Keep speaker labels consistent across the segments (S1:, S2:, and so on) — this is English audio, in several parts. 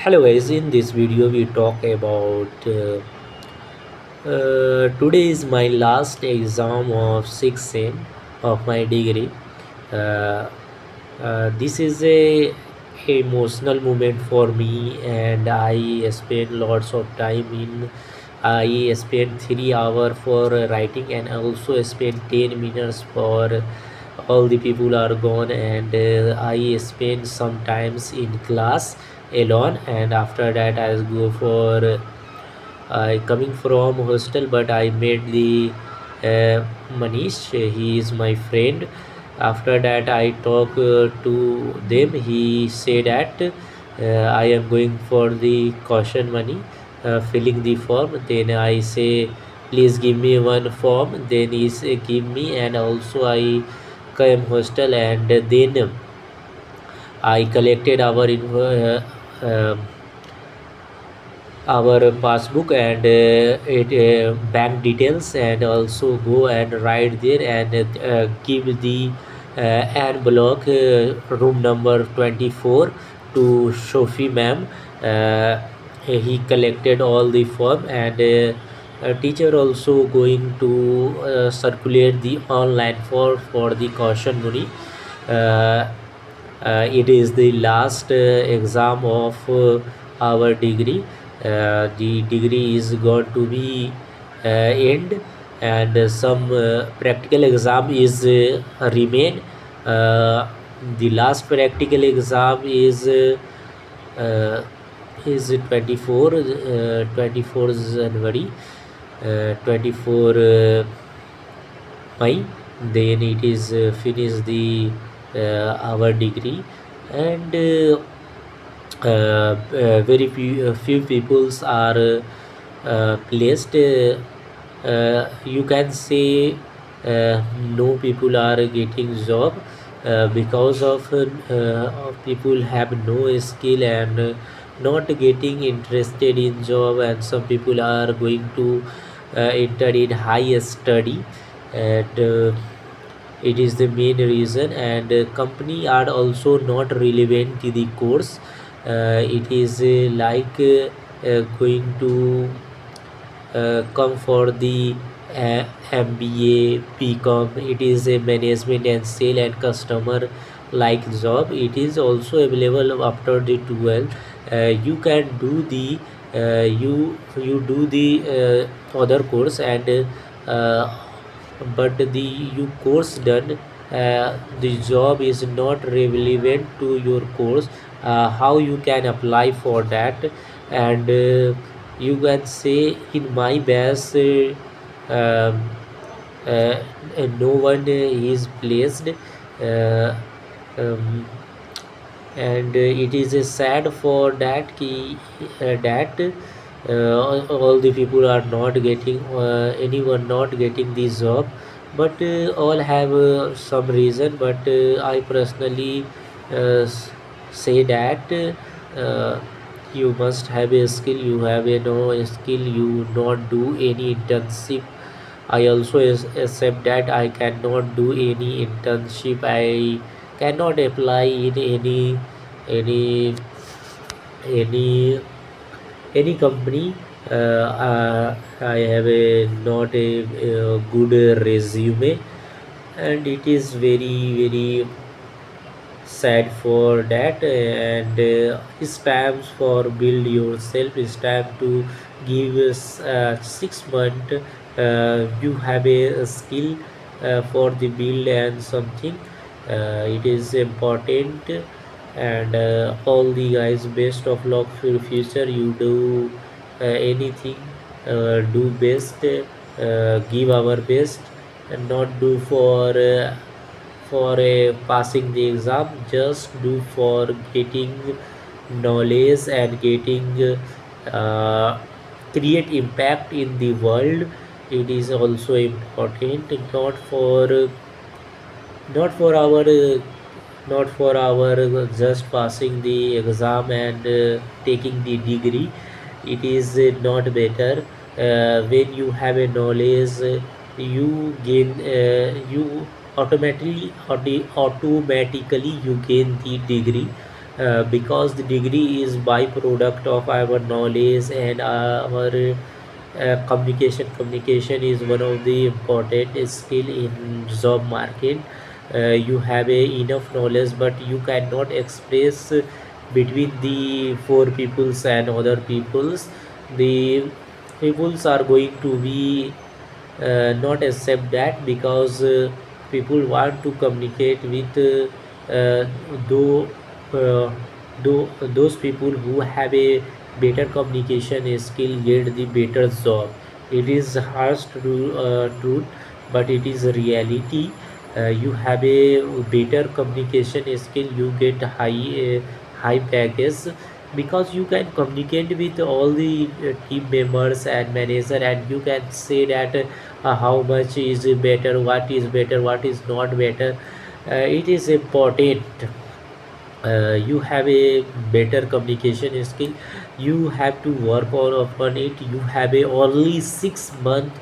S1: Hello guys, in this video we talk about today is my last exam of 6th sem of my degree. Uh, this is a emotional moment for me, and I spent lots of time in. I spent 3 hours for writing, and also spent 10 minutes for all the people are gone, and I spend sometimes in class alone, and after that I go for I coming from hostel, but I met the Manish. He is my friend. After that I talk to them. He said that I am going for the caution money, filling the form. Then I say please give me one form. Then he say, give me, and also I came hostel, and then I collected our passbook and bank details, and also go and write there and give the Anne block room number 24 to Sophie ma'am. He collected all the form, and a teacher also going to circulate the online for the caution money. uh, it is the last exam of our degree. The degree is going to be end, and some practical exam is remain. uh, the last practical exam uh, is 24 January, 24 May. Then it is finish the our degree, and very few peoples are placed. You can say no people are getting job because of people have no skill and not getting interested in job, and some people are going to enter in high study, and it is the main reason. And company are also not relevant to the course. It is going to come for the MBA, BCom. It is a management and sale and customer like job. It is also available after the 12. You can do the you do the other course, and uh, but the you course done, the job is not relevant to your course. How you can apply for that? And you can say in my best um, uh, no one is placed, um, and it is sad for that that all the people are not getting, anyone not getting this job. But all have some reason, but I personally say that uh, you must have a skill. You have a no skill, you not do any internship. I also accept that I cannot do any internship. I cannot apply in any any any company. I have a not a good resume, and it is very sad for that. And spams for build yourself is time to give us 6 month. You have a skill for the build and something. It is important, and all the guys, best of luck for future. You do anything, do best, give our best, and not do for passing the exam. Just do for getting knowledge and getting uh, create impact in the world. It is also important, not for our not for our just passing the exam and taking the degree. It is not better. When you have a knowledge, you gain, you automatically you gain the degree. because the degree is byproduct of our knowledge and our communication is one of the important skill in job market. You have a enough knowledge but you cannot express between the four peoples and other peoples. The peoples are going to be not accept that, because people want to communicate with though uh, those people who have a better communication skill get the better job. It is harsh to truth, but it is a reality. You have a better communication skill, you get high package, because you can communicate with all the team members and manager, and you can say that how much is better, what is not better. It is important. You have a better communication skill, you have to work on upon it. You have a only 6 month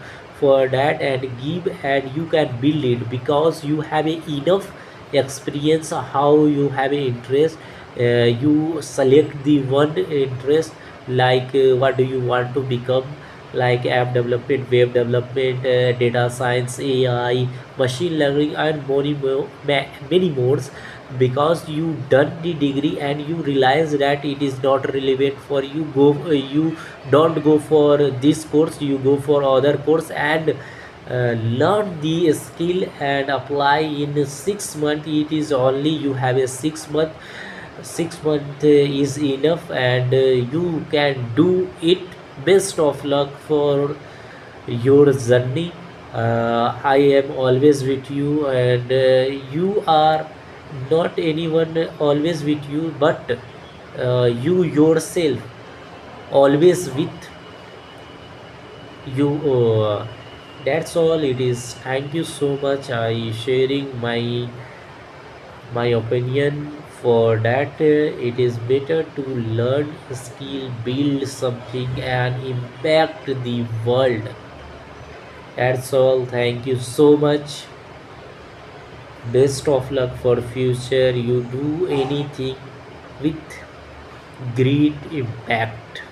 S1: for that and give, and you can build it, because you have a enough experience. How you have a interest, you select the one interest, like what do you want to become, like app development, web development, data science, AI, machine learning, and many more. Because you done the degree and you realize that it is not relevant for you, you don't go for this course, you go for other course, and learn the skill and apply in 6 months. It is only you have a 6 month. 6 month is enough, and you can do it. Best of luck for your journey. I am always with you, and you are not anyone always with you, but you yourself always with you. That's all it is. Thank you so much. I sharing my opinion for that. It is better to learn skill, build something, and impact the world. That's all. Thank you so much. Best of luck for future. You do anything with great impact.